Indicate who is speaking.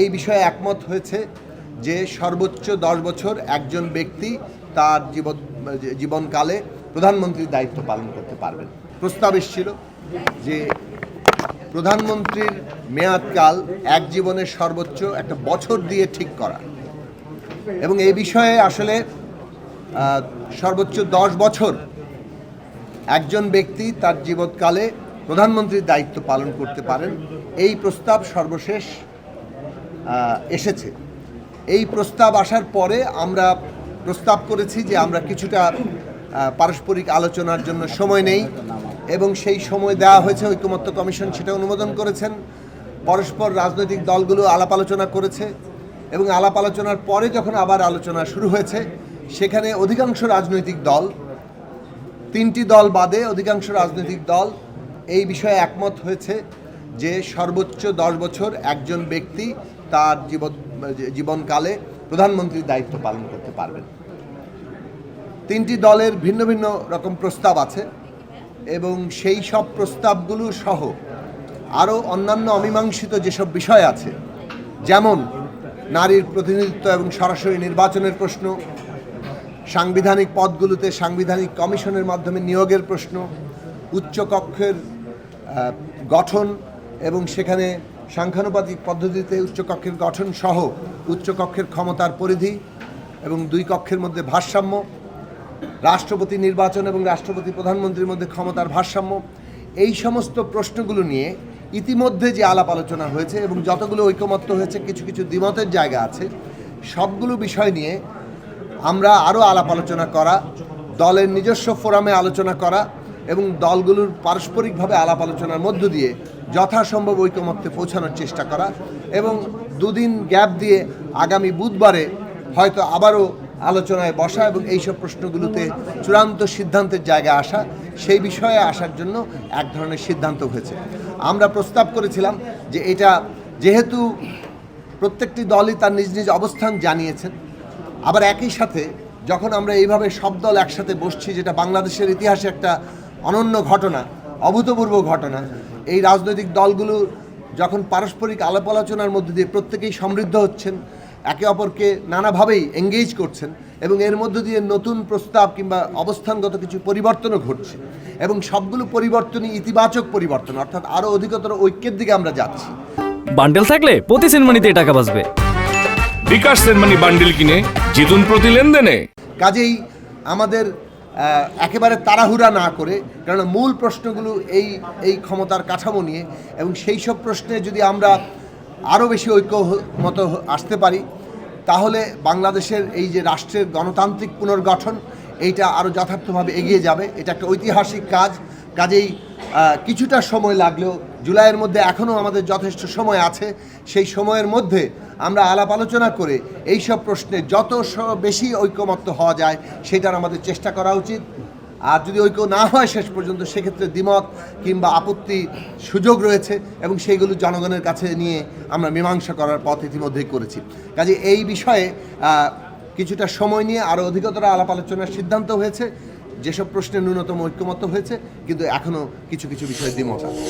Speaker 1: এই বিষয়ে একমত হয়েছে যে সর্বোচ্চ 10 বছর একজন ব্যক্তি তার জীবনকালে প্রধানমন্ত্রীর দায়িত্ব পালন করতে পারবেন। প্রস্তাব এসেছিল যে প্রধানমন্ত্রীর মেয়াদকাল এক জীবনের সর্বোচ্চ একটা বছর দিয়ে ঠিক করা, এবং এই বিষয়ে আসলে সর্বোচ্চ 10 বছর একজন ব্যক্তি তার জীবনকালে প্রধানমন্ত্রীর দায়িত্ব পালন করতে পারেন, এই প্রস্তাব সর্বশেষ এসেছে। এই প্রস্তাব আসার পরে আমরা প্রস্তাব করেছি যে আমরা কিছুটা পারস্পরিক আলোচনার জন্য সময় নেই, এবং সেই সময় দেওয়া হয়েছে। ঐকমত্য কমিশন সেটা অনুমোদন করেছেন। পরস্পর রাজনৈতিক দলগুলো আলাপ আলোচনা করেছে, এবং আলাপ আলোচনার পরে যখন আবার আলোচনা শুরু হয়েছে, সেখানে অধিকাংশ রাজনৈতিক দল, 3টি দল বাদে অধিকাংশ রাজনৈতিক দল এই বিষয়ে একমত হয়েছে যে সর্বোচ্চ 10 বছর একজন ব্যক্তি তার জীবনকালে প্রধানমন্ত্রীর দায়িত্ব পালন করতে পারবেন। 3টি দলের ভিন্ন ভিন্ন রকম প্রস্তাব আছে, এবং সেই সব প্রস্তাবগুলো সহ আরও অন্যান্য অমীমাংসিত যেসব বিষয় আছে, যেমন নারীর প্রতিনিধিত্ব এবং সরাসরি নির্বাচনের প্রশ্ন, সাংবিধানিক পদগুলোতে সাংবিধানিক কমিশনের মাধ্যমে নিয়োগের প্রশ্ন, উচ্চকক্ষের গঠন এবং সেখানে সাংখ্যানুপাতিক পদ্ধতিতে উচ্চকক্ষের গঠন সহ উচ্চকক্ষের ক্ষমতার পরিধি এবং 2 কক্ষের মধ্যে ভারসাম্য, রাষ্ট্রপতি নির্বাচন এবং রাষ্ট্রপতি প্রধানমন্ত্রীর মধ্যে ক্ষমতার ভারসাম্য, এই সমস্ত প্রশ্নগুলো নিয়ে ইতিমধ্যে যে আলাপ আলোচনা হয়েছে এবং যতগুলো ঐকমত্য হয়েছে, কিছু কিছু দ্বিমতের জায়গা আছে, সবগুলো বিষয় নিয়ে আমরা আরও আলাপ আলোচনা করা, দলের নিজস্ব ফোরামে আলোচনা করা এবং দলগুলোর পারস্পরিকভাবে আলাপ আলোচনার মধ্য দিয়ে যথাসম্ভব ঐকমত্যে পৌঁছানোর চেষ্টা করা, এবং 2 দিন গ্যাপ দিয়ে আগামী বুধবারে হয়তো আবারও আলোচনায় বসা এবং এইসব প্রশ্নগুলোতে চূড়ান্ত সিদ্ধান্তের জায়গায় আসা, সেই বিষয়ে আসার জন্য এক ধরনের সিদ্ধান্ত হয়েছে। আমরা প্রস্তাব করেছিলাম যে এটা যেহেতু প্রত্যেকটি দলই তার নিজ নিজ অবস্থান জানিয়েছেন, আবার একই সাথে যখন আমরা এইভাবে সব দল একসাথে বসছি, যেটা বাংলাদেশের ইতিহাসে একটা অনন্য ঘটনা, অভূতপূর্ব ঘটনা, এই রাজনৈতিক দলগুলো যখন পারস্পরিক আলাপ আলোচনার মধ্যে দিয়ে প্রত্যেকেই সমৃদ্ধ হচ্ছেন, একে অপরকে নানাভাবেই এঙ্গেজ করছেন, এবং এর মধ্য দিয়ে নতুন প্রস্তাব কিংবা অবস্থানগত কিছু পরিবর্তনও ঘটছে, এবং সবগুলো পরিবর্তনই ইতিবাচক পরিবর্তন, অর্থাৎ আরও অধিকতর ঐক্যের দিকে আমরা যাচ্ছি।
Speaker 2: বান্ডেল থাকলে প্রতি সেনমানিতে টাকা বাঁচবে।
Speaker 3: বিকাশ সেনমানি বান্ডেল কিনে জিতুন প্রতি লেনদেনে।
Speaker 1: কাজেই আমাদের একেবারে তাড়াহুড়া না করে, কারণ মূল প্রশ্নগুলো এই ক্ষমতার কাঠামো নিয়ে, এবং সেই সব প্রশ্নে যদি আমরা আরও বেশি ঐক্যমত আসতে পারি, তাহলে বাংলাদেশের এই যে রাষ্ট্রের গণতান্ত্রিক পুনর্গঠন, এইটা আরও যথার্থভাবে এগিয়ে যাবে। এটা একটা ঐতিহাসিক কাজ। কাজেই কিছুটা সময় লাগলেও, জুলাইয়ের মধ্যে এখনও আমাদের যথেষ্ট সময় আছে, সেই সময়ের মধ্যে আমরা আলাপ আলোচনা করে এই সব প্রশ্নে যত বেশি ঐকমত্য হওয়া যায় সেটার আমাদের চেষ্টা করা উচিত। আর যদি ঐক্য না হয় শেষ পর্যন্ত, সেক্ষেত্রে দ্বিমত কিংবা আপত্তি সুযোগ রয়েছে, এবং সেইগুলো জনগণের কাছে নিয়ে আমরা মীমাংসা করার পথ ইতিমধ্যেই করেছি। কাজে এই বিষয়ে কিছুটা সময় নিয়ে আরও অধিকতর আলাপ আলোচনার সিদ্ধান্ত হয়েছে। যেসব প্রশ্নে ন্যূনতম ঐক্যমত্য হয়েছে, কিন্তু এখনও কিছু কিছু বিষয়ে দ্বিমত আছে।